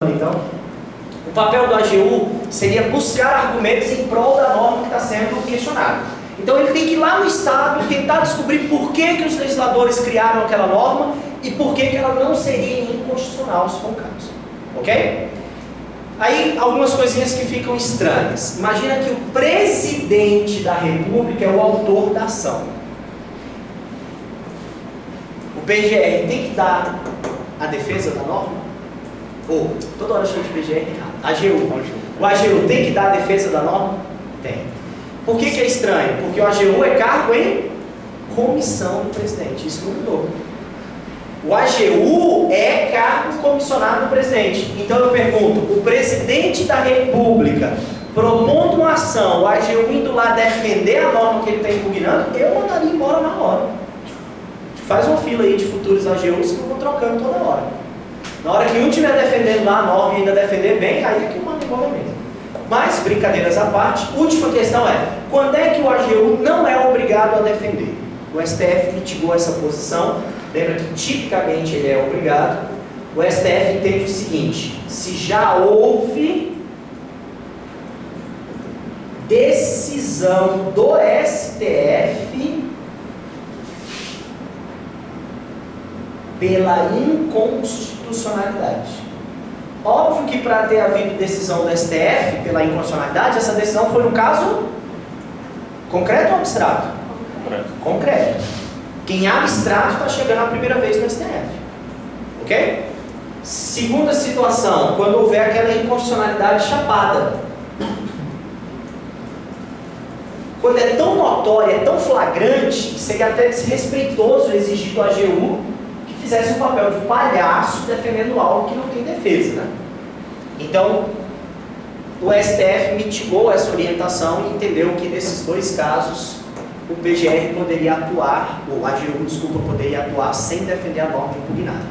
Então, o papel do AGU seria buscar argumentos em prol da norma que está sendo questionada. Então ele tem que ir lá no Estado e tentar descobrir por que os legisladores criaram aquela norma e por que ela não seria inconstitucional, se for o caso. Ok? Aí, algumas coisinhas que ficam estranhas. Imagina que o presidente da República é o autor da ação. O PGR tem que dar a defesa da norma? Ou, toda hora chama de PGR errado. AGU. O AGU tem que dar a defesa da norma? Tem. Por que é estranho? Porque o AGU é cargo em comissão do presidente. Isso não mudou. O AGU é cargo comissionado do presidente. Então eu pergunto, o presidente da República propondo uma ação, o AGU indo lá defender a norma que ele está impugnando, eu mandaria embora na hora. Faz uma fila aí de futuros AGUs que eu vou trocando toda hora. Na hora que um estiver defendendo lá a norma e ainda defender bem, aí é que eu mando embora mesmo. Mas, brincadeiras à parte, última questão é, quando é que o AGU não é obrigado a defender? O STF mitigou essa posição, lembra que tipicamente ele é obrigado. O STF entende o seguinte, se já houve decisão do STF pela inconstitucionalidade. Óbvio que para ter havido decisão do STF pela inconstitucionalidade, essa decisão foi no caso concreto ou abstrato? Concreto. Quem é abstrato está chegando a primeira vez no STF. Ok? Segunda situação, quando houver aquela inconstitucionalidade chapada. Quando é tão notória, é tão flagrante, seria até desrespeitoso exigir do AGU fizesse um papel de palhaço defendendo algo que não tem defesa, né? Então, o STF mitigou essa orientação e entendeu que nesses dois casos o PGR poderia atuar, o AGU, desculpa, poderia atuar sem defender a norma impugnada.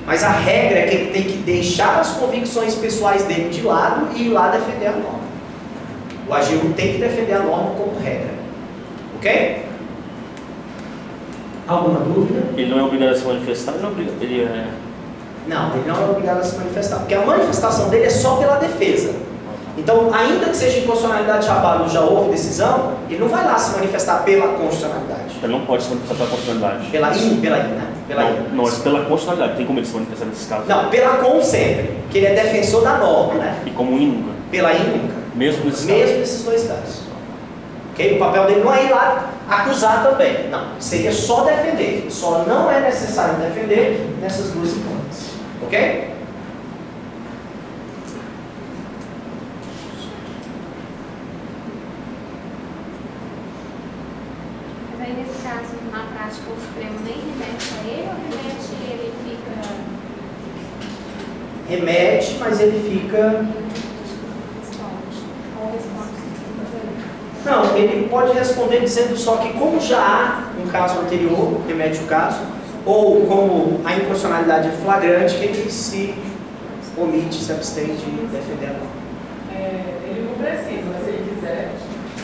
Mas a regra é que ele tem que deixar as convicções pessoais dele de lado e ir lá defender a norma. O AGU tem que defender a norma como regra. Ok? Alguma dúvida? Ele não é obrigado a se manifestar? Não, ele é... Não, ele não é obrigado a se manifestar, porque a manifestação dele é só pela defesa. Então, ainda que seja inconstitucionalidade chapada ou já houve decisão, ele não vai lá se manifestar pela constitucionalidade. Ele não pode se manifestar pela constitucionalidade. Pela I, né? Pela I. Não, mas pela constitucionalidade. Tem como ele se manifestar nesses casos? Não, pela CON sempre, porque ele é defensor da norma, né? E como I nunca? Pela I nunca. Mesmo nesses casos? Mesmo casos? nesses dois casos. Okay? O papel dele não é ir lá acusar também. Não, seria só defender. Só não é necessário defender nessas duas hipóteses. Ok? Mas aí nesse caso, na prática, o Supremo nem remete a ele ou remete e ele fica... Remete, mas ele fica... Não, ele pode responder dizendo só que como já há um caso anterior, remete o caso, ou como a inconstitucionalidade é flagrante, que ele se omite, se abstém de defender a norma. Ele não precisa, mas se ele quiser...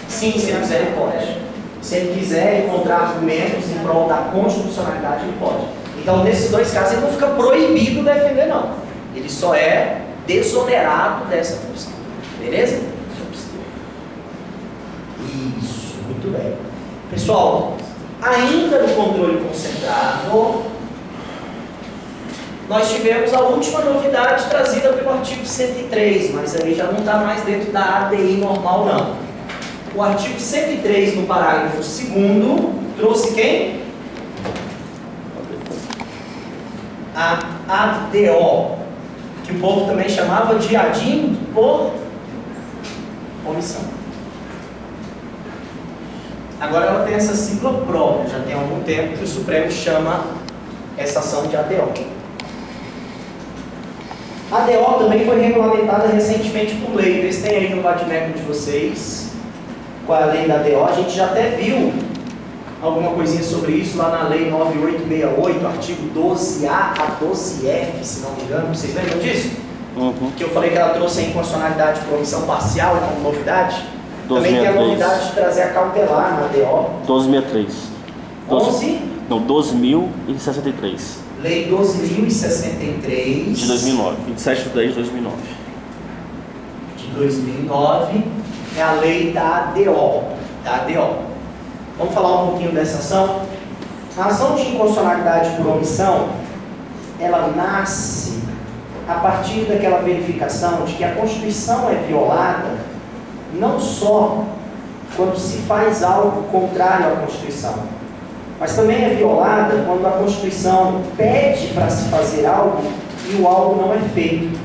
Sim, se ele quiser, ele pode. Se ele quiser encontrar argumentos em prol da constitucionalidade, ele pode. Então, nesses dois casos, ele não fica proibido defender, não. Ele só é desonerado dessa função. Beleza? Isso, muito bem. Pessoal, ainda no controle concentrado, nós tivemos a última novidade trazida pelo artigo 103, mas aí já não está mais dentro da ADI normal, não. O artigo 103, no parágrafo 2º, trouxe quem? A ADO, que o povo também chamava de ADIM por omissão. Agora ela tem essa sigla própria, já tem algum tempo que o Supremo chama essa ação de ADO. A ADO também foi regulamentada recentemente por lei, vê se tem aí no vadimeco de vocês qual é a lei da ADO. A gente já até viu alguma coisinha sobre isso lá na lei 9868, artigo 12A a 12F, se não me engano, vocês lembram disso? Uhum. Que eu falei que ela trouxe a inconstitucionalidade por omissão parcial como novidade. 1263. Também tem a novidade de trazer a cautelar na ADO. 1263. 11? Não, 12.063. Lei 12.063 De 2009. 27/10/2009. de 2009 é a lei da ADO. Vamos falar um pouquinho dessa ação? A ação de inconstitucionalidade por omissão, ela nasce a partir daquela verificação de que a Constituição é violada não só quando se faz algo contrário à Constituição, mas também é violada quando a Constituição pede para se fazer algo e o algo não é feito.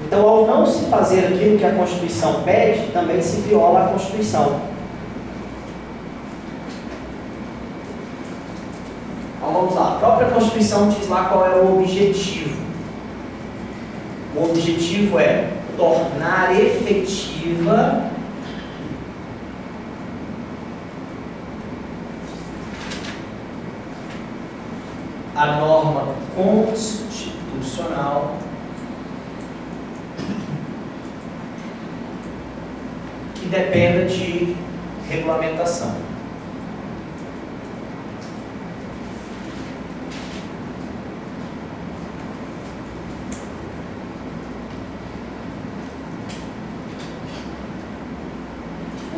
Então, ao não se fazer aquilo que a Constituição pede, também se viola a Constituição. Então, vamos lá. A própria Constituição diz lá qual é o objetivo. O objetivo é tornar efetiva a norma constitucional que dependa de regulamentação.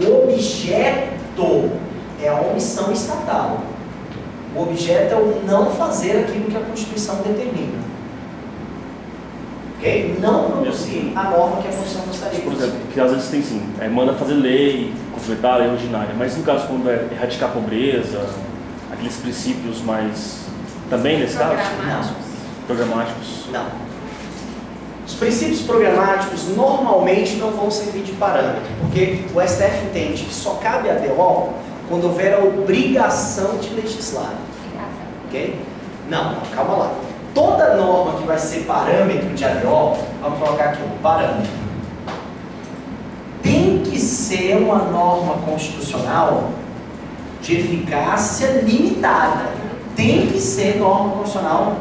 O objeto é a omissão estatal. O objeto é o não fazer aquilo que a Constituição determina. Ok? Não produzir a norma que a Constituição gostaria de Por produzir. exemplo, que às vezes tem sim, manda fazer lei, completar a lei ordinária, mas no caso quando é erradicar a pobreza, aqueles princípios mais, também nesse caso, programáticos. Não. Os princípios programáticos normalmente não vão servir de parâmetro, porque o STF entende que só cabe a DO quando houver a obrigação de legislar. Ok? Não, calma lá. Toda norma que vai ser parâmetro de ADO, vamos colocar aqui um parâmetro, tem que ser uma norma constitucional de eficácia limitada. Tem que ser norma constitucional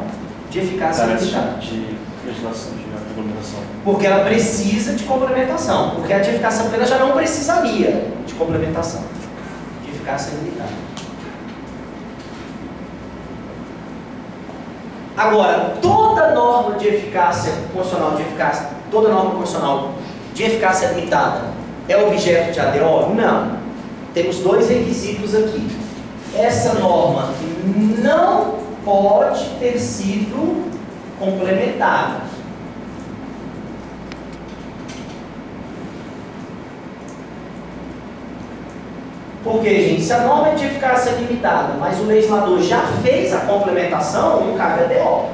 de eficácia limitada. De legislação, de regulamentação. Porque ela precisa de complementação. Porque a de eficácia plena já não precisaria de complementação. De eficácia limitada. Agora, toda norma de eficácia constitucional toda norma constitucional de eficácia limitada é objeto de ADO? Não. Temos dois requisitos aqui. Essa norma não pode ter sido complementada. Porque, gente, se a norma é de eficácia limitada, mas o legislador já fez a complementação, não cabe a DO.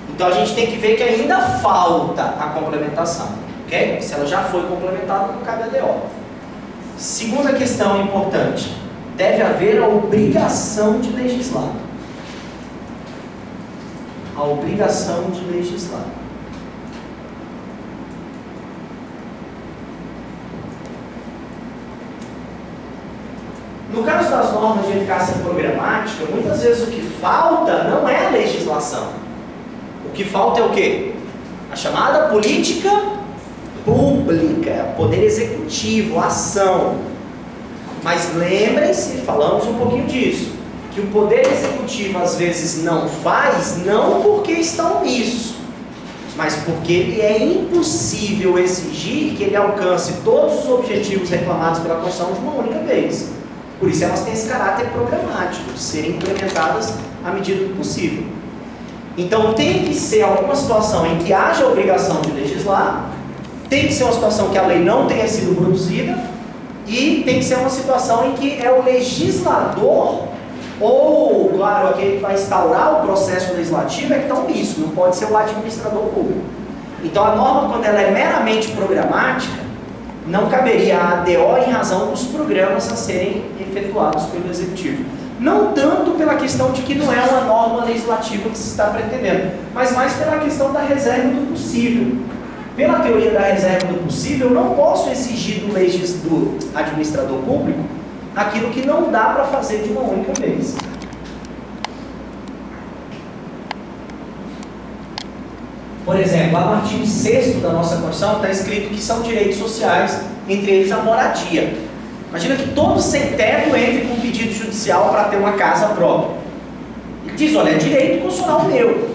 Então a gente tem que ver que ainda falta a complementação, ok? Se ela já foi complementada, não cabe a DO. Segunda questão importante, deve haver a obrigação de legislar. A obrigação de legislar. No caso das normas de eficácia programática, muitas vezes o que falta não é a legislação. O que falta é o quê? A chamada política pública, poder executivo, ação. Mas lembrem-se, falamos um pouquinho disso, que o poder executivo às vezes não faz, não porque está omisso, mas porque ele é impossível exigir que ele alcance todos os objetivos reclamados pela Constituição de uma única vez. Por isso elas têm esse caráter programático, de serem implementadas à medida do possível. Então tem que ser alguma situação em que haja obrigação de legislar, tem que ser uma situação que a lei não tenha sido produzida, e tem que ser uma situação em que é o legislador, ou, claro, aquele que vai instaurar o processo legislativo é que está omisso, não pode ser o administrador público. Então a norma, quando ela é meramente programática, não caberia a ADO em razão dos programas a serem efetuados pelo Executivo. Não tanto pela questão de que não é uma norma legislativa que se está pretendendo, mas mais pela questão da reserva do possível. Pela teoria da reserva do possível, eu não posso exigir do administrador público aquilo que não dá para fazer de uma única vez. Por exemplo, lá no artigo 6º da nossa Constituição está escrito que são direitos sociais, entre eles a moradia. Imagina que todo sem teto entre com um pedido judicial para ter uma casa própria. Ele diz, olha, é direito constitucional meu.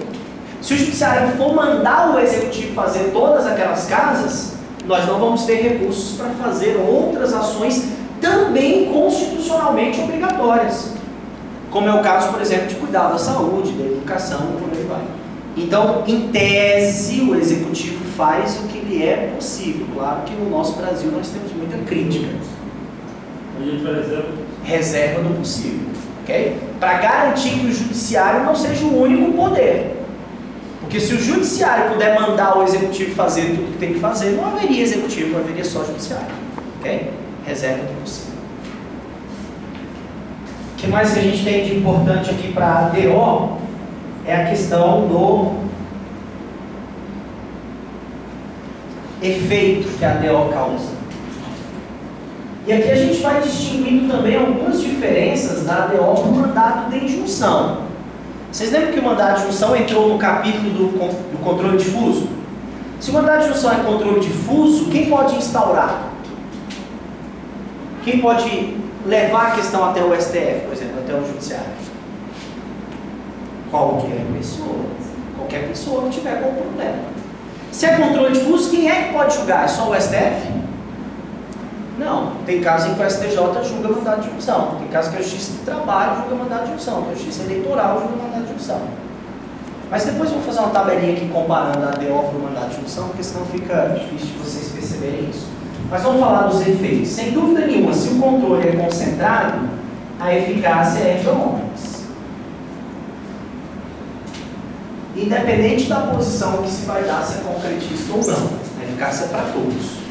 Se o judiciário for mandar o executivo fazer todas aquelas casas, nós não vamos ter recursos para fazer outras ações também constitucionalmente obrigatórias. Como é o caso, por exemplo, de cuidar da saúde, da educação, por aí vai. Então, em tese, o executivo faz o que lhe é possível. Claro que no nosso Brasil nós temos muita crítica. Reserva do possível. Okay? Para garantir que o judiciário não seja o único poder. Porque se o judiciário puder mandar o executivo fazer tudo que tem que fazer, não haveria executivo, haveria só judiciário. Okay? Reserva do possível. O que mais que a gente tem de importante aqui para a ADO é a questão do efeito que a ADO causa. E aqui a gente vai distinguindo também algumas diferenças da ADO para o mandado de injunção. Vocês lembram que o mandado de injunção entrou no capítulo do controle difuso? Se o mandado de injunção é controle difuso, quem pode instaurar? Quem pode levar a questão até o STF, por exemplo, até o judiciário? Qualquer pessoa que tiver com problema. Se é controle difuso, quem é que pode julgar? É só o STF? Não, tem casos em que o STJ julga mandado de injunção, tem casos que a Justiça do Trabalho julga mandado de injunção, a Justiça Eleitoral julga mandado de injunção. Mas depois eu vou fazer uma tabelinha aqui comparando a ADO com o mandado de injunção, porque senão fica difícil de vocês perceberem isso. Mas vamos falar dos efeitos. Sem dúvida nenhuma, se o controle é concentrado, a eficácia é erga omnes. Independente da posição que se vai dar, se é concretista ou não, a eficácia é para todos.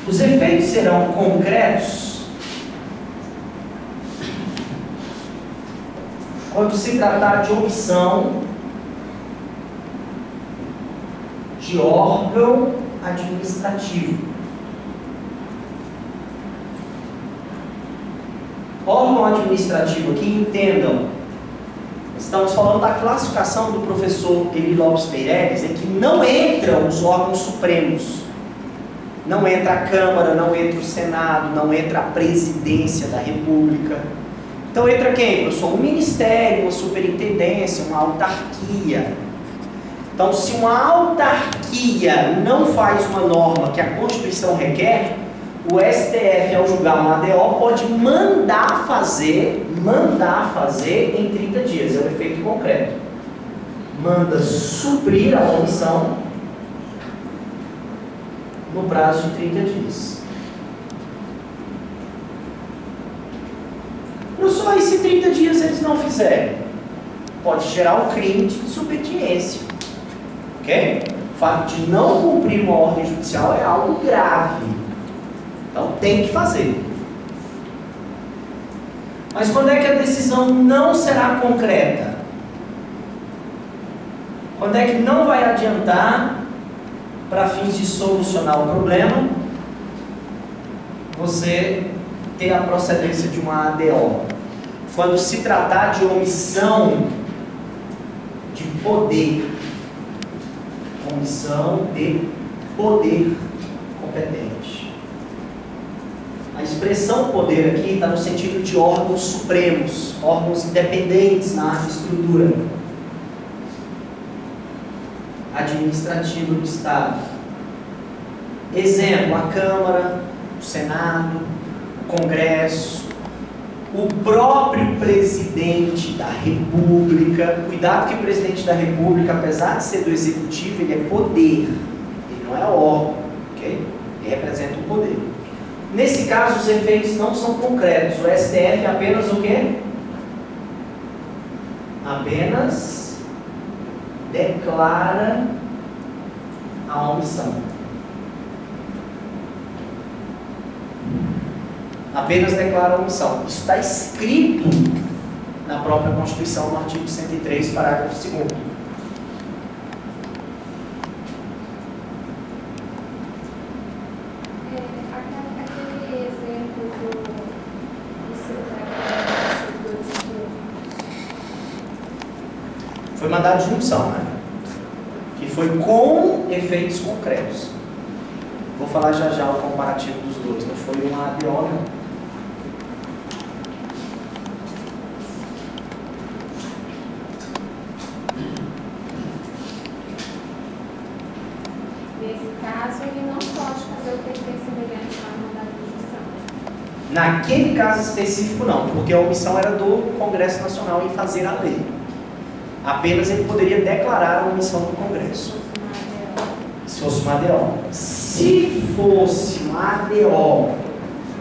Os efeitos serão concretos quando se tratar de omissão de órgão administrativo. Órgão administrativo aqui, entendam, estamos falando da classificação do professor Eli Lopes Meireles, em que não entram os órgãos supremos. Não entra a Câmara, não entra o Senado, não entra a Presidência da República. Então entra quem? Eu sou um ministério, uma superintendência, uma autarquia. Então, se uma autarquia não faz uma norma que a Constituição requer, o STF, ao julgar uma ADO, pode mandar fazer em 30 dias. É o efeito concreto. Manda suprir a omissão no prazo de 30 dias. Não só aí, se 30 dias eles não fizerem, pode gerar um crime de desobediência. Ok? O fato de não cumprir uma ordem judicial é algo grave. Então tem que fazer. Mas quando é que a decisão não será concreta? Quando é que não vai adiantar, para fins de solucionar o problema, você ter a procedência de uma ADO? Quando se tratar de omissão de poder. Omissão de poder competente. A expressão poder aqui está no sentido de órgãos supremos, órgãos independentes na estrutura administrativa do Estado. Exemplo, a Câmara, o Senado, o Congresso, o próprio presidente da República. Cuidado que o presidente da República, apesar de ser do Executivo, ele é poder, ele não é órgão, ok? Ele representa o poder. Nesse caso, os efeitos não são concretos. O STF é apenas o quê? Apenas declara a omissão. Apenas declara a omissão. Isso está escrito na própria Constituição, no artigo 103, parágrafo 2º. Aquele exemplo do seu foi mandado de junção, né? Que foi com efeitos concretos. Vou falar já já o comparativo dos dois, não foi uma ADO não. Nesse caso, ele não pode fazer o que é semelhante à mandado de junção. Naquele caso específico não, porque a omissão era do Congresso Nacional em fazer a lei. Apenas ele poderia declarar a omissão do Congresso. Se fosse uma ADO. Se fosse uma ADO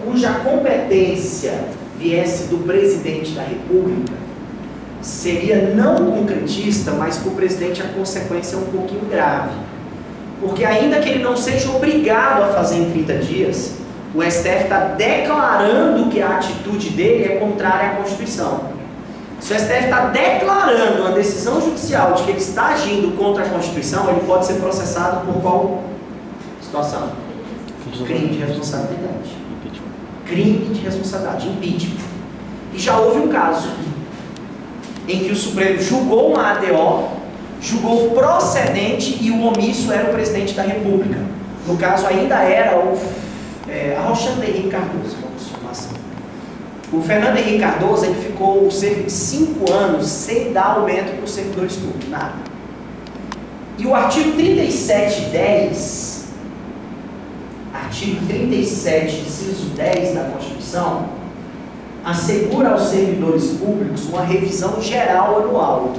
cuja competência viesse do presidente da República, seria não concretista, mas para o presidente a consequência é um pouquinho grave. Porque ainda que ele não seja obrigado a fazer em 30 dias, o STF está declarando que a atitude dele é contrária à Constituição. Se o STF está declarando uma decisão judicial de que ele está agindo contra a Constituição, ele pode ser processado por qual situação? Crime de responsabilidade. Crime de responsabilidade, impeachment. E já houve um caso em que o Supremo julgou uma ADO, julgou procedente e o omisso era o presidente da República. No caso, ainda era o Alexandre Henrique Cardoso, vamos chamar assim. O Fernando Henrique Cardoso ele ficou cerca de 5 anos sem dar aumento para os servidores públicos, nada. E o artigo 3710, artigo 37, inciso 10 da Constituição, assegura aos servidores públicos uma revisão geral anual.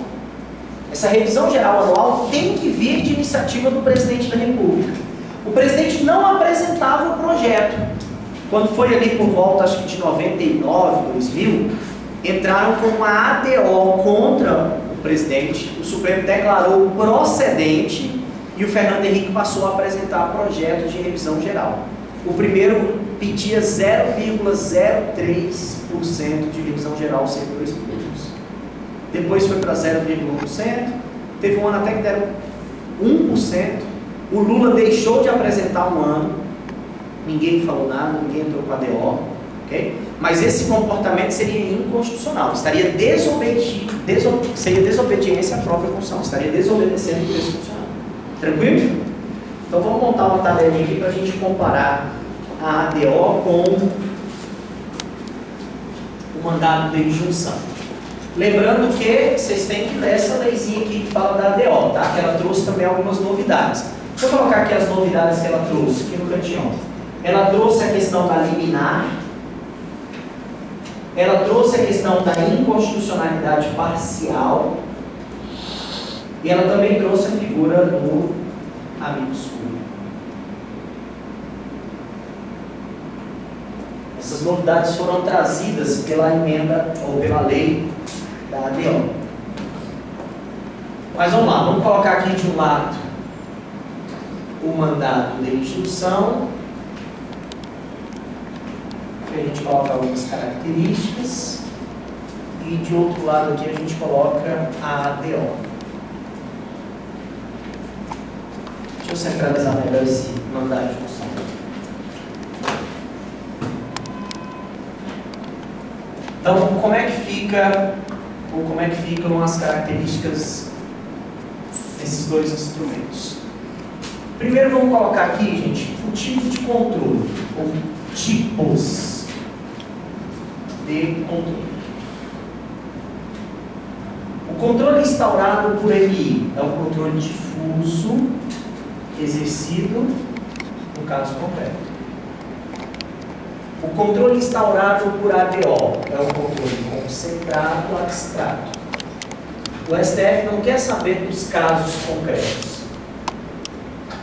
Essa revisão geral anual tem que vir de iniciativa do presidente da República. O presidente não apresentava o projeto. Quando foi ali por volta, acho que de 99, 2000, entraram com uma ADO contra o presidente, o Supremo declarou procedente e o Fernando Henrique passou a apresentar projeto de revisão geral. O primeiro pedia 0,03% de revisão geral aos servidores públicos. Depois foi para 0,1%, teve um ano até que deram 1%. O Lula deixou de apresentar um ano. Ninguém falou nada, ninguém entrou com a ADO, ok? Mas esse comportamento seria inconstitucional, seria desobediência à própria Constituição, estaria desobedecendo o texto constitucional. Tranquilo? Então vamos montar uma tabelinha aqui para a gente comparar a ADO com o mandado de injunção. Lembrando que vocês têm que ler essa leizinha aqui que fala da ADO, tá? Que ela trouxe também algumas novidades. Deixa eu colocar aqui as novidades que ela trouxe, aqui no cantinho. Ela trouxe a questão da liminar, ela trouxe a questão da inconstitucionalidade parcial e ela também trouxe a figura do amicus curiae. Essas novidades foram trazidas pela emenda ou pela lei da ADO. Mas vamos lá, vamos colocar aqui de um lado o mandado de injunção. A gente coloca algumas características e de outro lado aqui a gente coloca a ADO. Deixa eu centralizar melhor esse mandado de injunção. Então, como é que ficam as características desses dois instrumentos? Primeiro vamos colocar aqui, gente, o tipo de controle, ou tipos de controle. O controle instaurado por MI é o controle difuso, exercido no caso concreto. O controle instaurado por ADO é o controle concentrado, abstrato. O STF não quer saber dos casos concretos.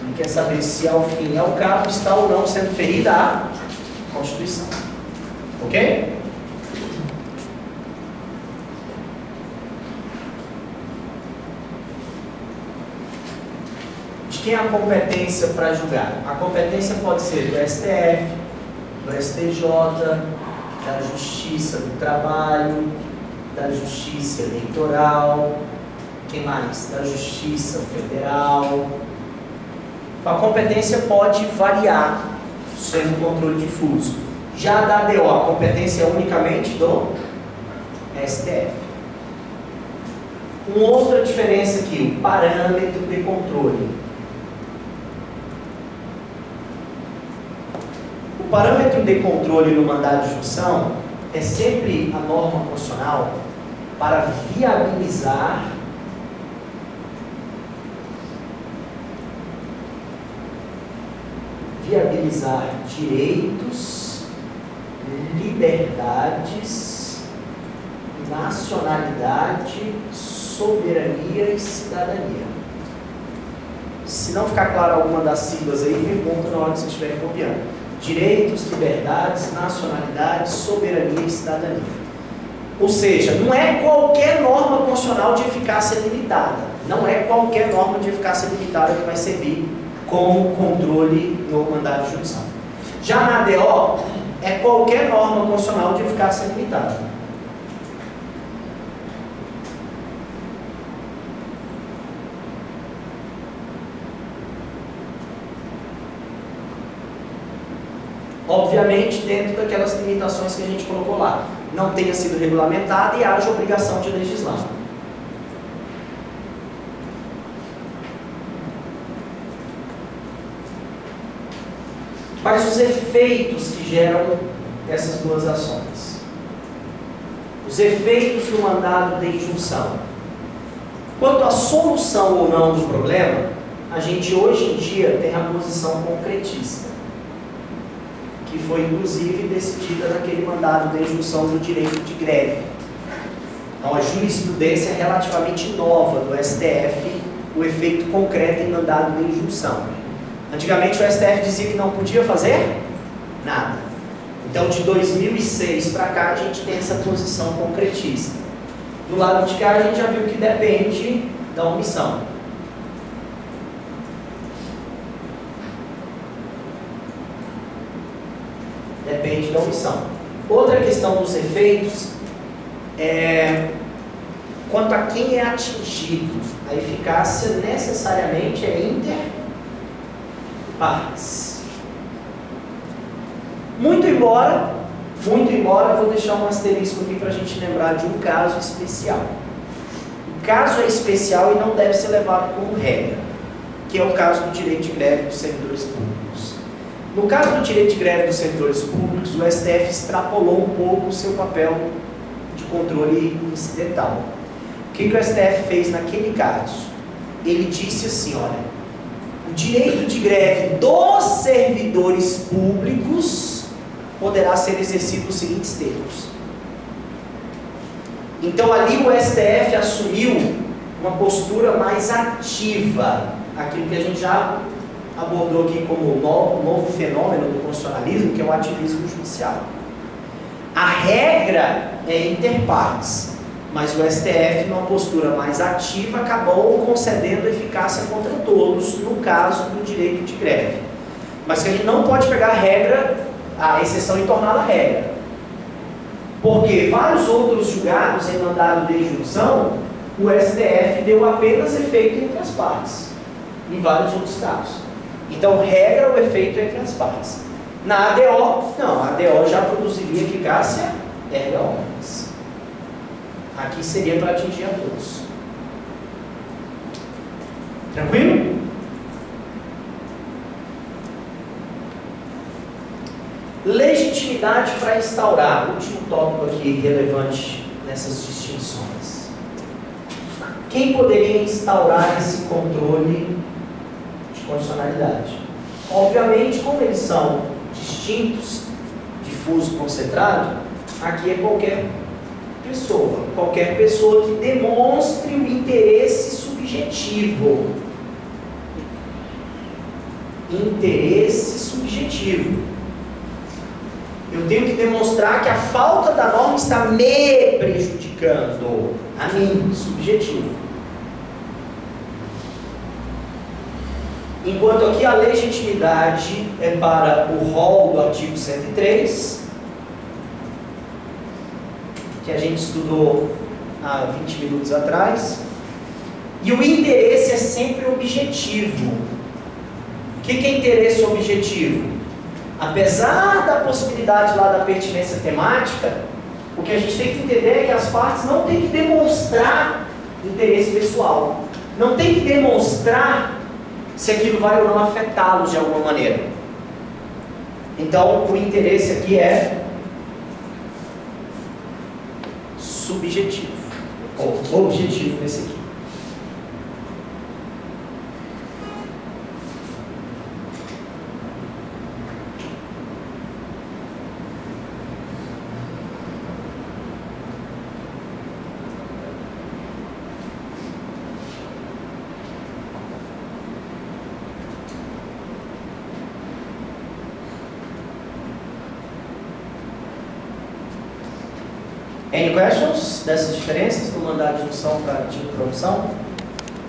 Ele quer saber se ao fim e ao cabo está ou não sendo ferida a Constituição. Ok? De quem é a competência para julgar? A competência pode ser do STF, do STJ, da Justiça do Trabalho, da Justiça Eleitoral, quem mais? Da Justiça Federal. A competência pode variar, sendo controle difuso. Já da ADO, a competência é unicamente do STF. Uma outra diferença aqui, o parâmetro de controle. parâmetro de controle no mandado de junção é sempre a norma constitucional para viabilizar direitos, liberdades, nacionalidade, soberania e cidadania. Se não ficar claro alguma das siglas aí, pergunta na hora que você estiver copiando. Direitos, liberdades, nacionalidade, soberania e cidadania. Ou seja, não é qualquer norma constitucional de eficácia limitada. Não é qualquer norma de eficácia limitada que vai servir como controle no mandado de junção. Já na ADO, é qualquer norma constitucional de eficácia limitada. Obviamente, dentro daquelas limitações que a gente colocou lá. Não tenha sido regulamentada e haja obrigação de legislar. Mas os efeitos que geram essas duas ações. Os efeitos do mandado de injunção. Quanto à solução ou não do problema, a gente hoje em dia tem a posição concretista, que foi inclusive decidida naquele mandado de injunção do direito de greve. Então a jurisprudência é relativamente nova do STF, o efeito concreto em mandado de injunção. Antigamente o STF dizia que não podia fazer nada. Então de 2006 para cá a gente tem essa posição concretista. Do lado de cá a gente já viu que depende da omissão. Depende da omissão. Outra questão dos efeitos é quanto a quem é atingido. A eficácia necessariamente é inter partes. Muito embora, eu vou deixar um asterisco aqui para a gente lembrar de um caso especial. O caso é especial e não deve ser levado como regra, que é o caso do direito de greve dos servidores públicos. No caso do direito de greve dos servidores públicos, o STF extrapolou um pouco o seu papel de controle incidental. O que o STF fez naquele caso? Ele disse assim, olha, o direito de greve dos servidores públicos poderá ser exercido nos seguintes termos. Então ali o STF assumiu uma postura mais ativa, aquilo que a gente já abordou aqui como novo fenômeno do constitucionalismo, que é o ativismo judicial. A regra é interpartes, mas o STF, numa postura mais ativa, acabou concedendo eficácia contra todos no caso do direito de greve. Mas que a gente não pode pegar a regra, a exceção e torná-la regra. Porque vários outros julgados em mandado de injunção, o STF deu apenas efeito entre as partes, em vários outros casos. Então, regra o efeito entre as partes. Na ADO, não, a ADO já produziria eficácia erga omnes. Aqui seria para atingir a todos. Tranquilo? Legitimidade para instaurar. Último tópico aqui relevante nessas distinções. Quem poderia instaurar esse controle de condicionalidade? Obviamente, como eles são distintos, difuso, concentrado, aqui é qualquer pessoa que demonstre o interesse subjetivo. Interesse subjetivo. Eu tenho que demonstrar que a falta da norma está me prejudicando, a mim, subjetivo. Enquanto aqui a legitimidade é para o rol do artigo 103, que a gente estudou há 20 minutos atrás, e o interesse é sempre objetivo. O que é interesse objetivo? Apesar da possibilidade lá da pertinência temática, o que a gente tem que entender é que as partes não têm que demonstrar interesse pessoal, não tem que demonstrar se aquilo vai ou não afetá-los de alguma maneira. Então, o interesse aqui é subjetivo, ou objetivo nesse aqui. Any questions dessas diferenças do mandado de indução para de produção?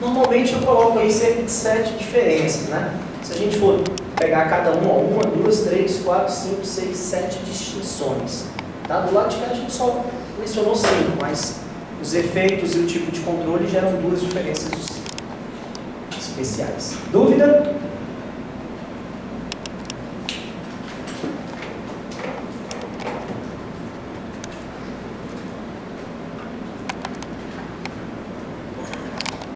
Normalmente eu coloco aí cerca de 7 diferenças, né? Se a gente for pegar cada uma, 1, 2, 3, 4, 5, 6, 7 distinções. Tá? Do lado de cá a gente só mencionou 5, mas os efeitos e o tipo de controle geram 2 diferenças especiais. Dúvida?